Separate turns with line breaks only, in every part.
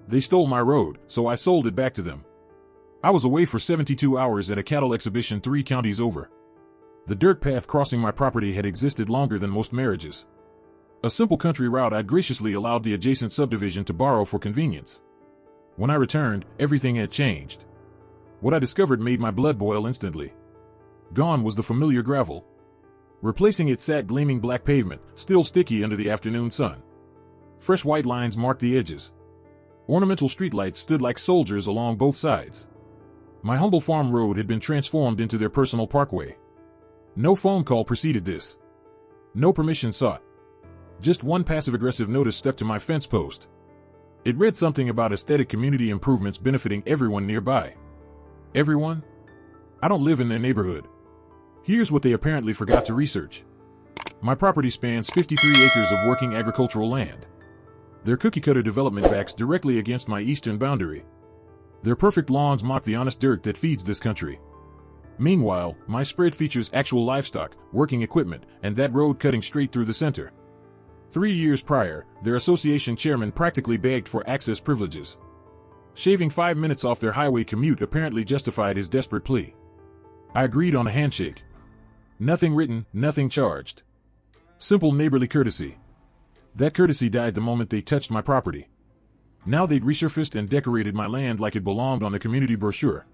They stole my road, so I sold it back to them. I was away for 72 hours at a cattle exhibition 3 counties over. The dirt path crossing my property had existed longer than most marriages. A simple country route I'd graciously allowed the adjacent subdivision to borrow for convenience. When I returned, everything had changed. What I discovered made my blood boil instantly. Gone was the familiar gravel. Replacing it sat gleaming black pavement, still sticky under the afternoon sun. Fresh white lines marked the edges. Ornamental streetlights stood like soldiers along both sides. My humble farm road had been transformed into their personal parkway. No phone call preceded this. No permission sought. Just one passive-aggressive notice stuck to my fence post. It read something about aesthetic community improvements benefiting everyone nearby. Everyone? I don't live in their neighborhood. Here's what they apparently forgot to research. My property spans 53 acres of working agricultural land. Their cookie-cutter development backs directly against my eastern boundary. Their perfect lawns mock the honest dirt that feeds this country. Meanwhile, my spread features actual livestock, working equipment, and that road cutting straight through the center. 3 years prior, their association chairman practically begged for access privileges. Shaving 5 minutes off their highway commute apparently justified his desperate plea. I agreed on a handshake. Nothing written, nothing charged. Simple neighborly courtesy. That courtesy died the moment they touched my property. Now they'd resurfaced and decorated my land like it belonged on a community brochure.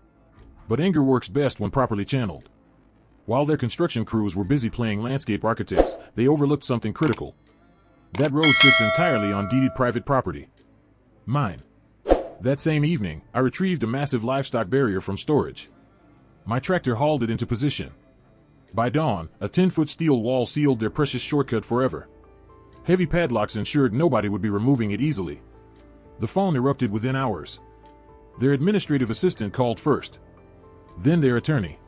But anger works best when properly channeled. While their construction crews were busy playing landscape architects, they overlooked something critical. That road sits entirely on deeded private property. Mine. That same evening, I retrieved a massive livestock barrier from storage. My tractor hauled it into position. By dawn, a 10-foot steel wall sealed their precious shortcut forever. Heavy padlocks ensured nobody would be removing it easily. The phone erupted within hours. Their administrative assistant called first. Then their attorney.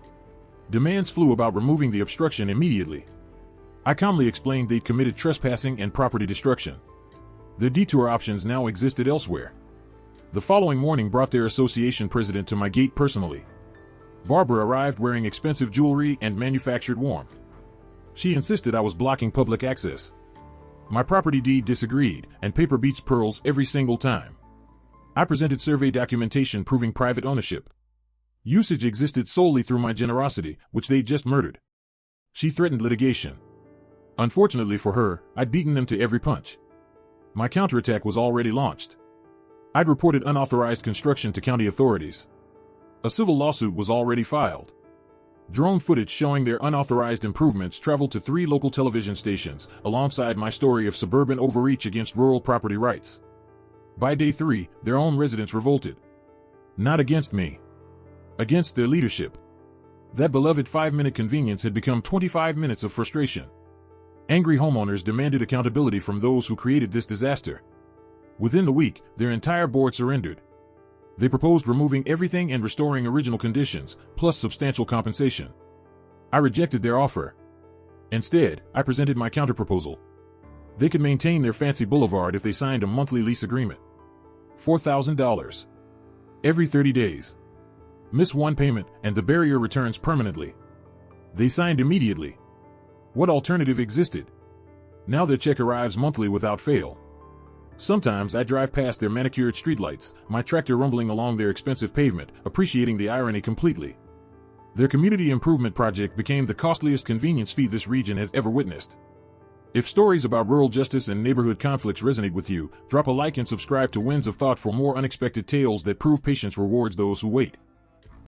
Demands flew about removing the obstruction immediately. I calmly explained they'd committed trespassing and property destruction. Their detour options now existed elsewhere. The following morning brought their association president to my gate personally. Barbara arrived wearing expensive jewelry and manufactured warmth. She insisted I was blocking public access. My property deed disagreed, and paper beats pearls every single time. I presented survey documentation proving private ownership. Usage existed solely through my generosity, which they'd just murdered. She threatened litigation. Unfortunately for her, I'd beaten them to every punch. My counterattack was already launched. I'd reported unauthorized construction to county authorities. A civil lawsuit was already filed. Drone footage showing their unauthorized improvements traveled to 3 local television stations, alongside my story of suburban overreach against rural property rights. By day 3, their own residents revolted. Not against me. Against their leadership. That beloved 5-minute convenience had become 25 minutes of frustration. Angry homeowners demanded accountability from those who created this disaster. Within the week, their entire board surrendered. They proposed removing everything and restoring original conditions, plus substantial compensation. I rejected their offer. Instead, I presented my counterproposal. They could maintain their fancy boulevard if they signed a monthly lease agreement. $4,000. Every 30 days. Miss one payment, and the barrier returns permanently. They signed immediately. What alternative existed? Now their check arrives monthly without fail. Sometimes I drive past their manicured streetlights, my tractor rumbling along their expensive pavement, appreciating the irony completely. Their community improvement project became the costliest convenience fee this region has ever witnessed. If stories about rural justice and neighborhood conflicts resonate with you, drop a like and subscribe to Winds of Thought for more unexpected tales that prove patience rewards those who wait.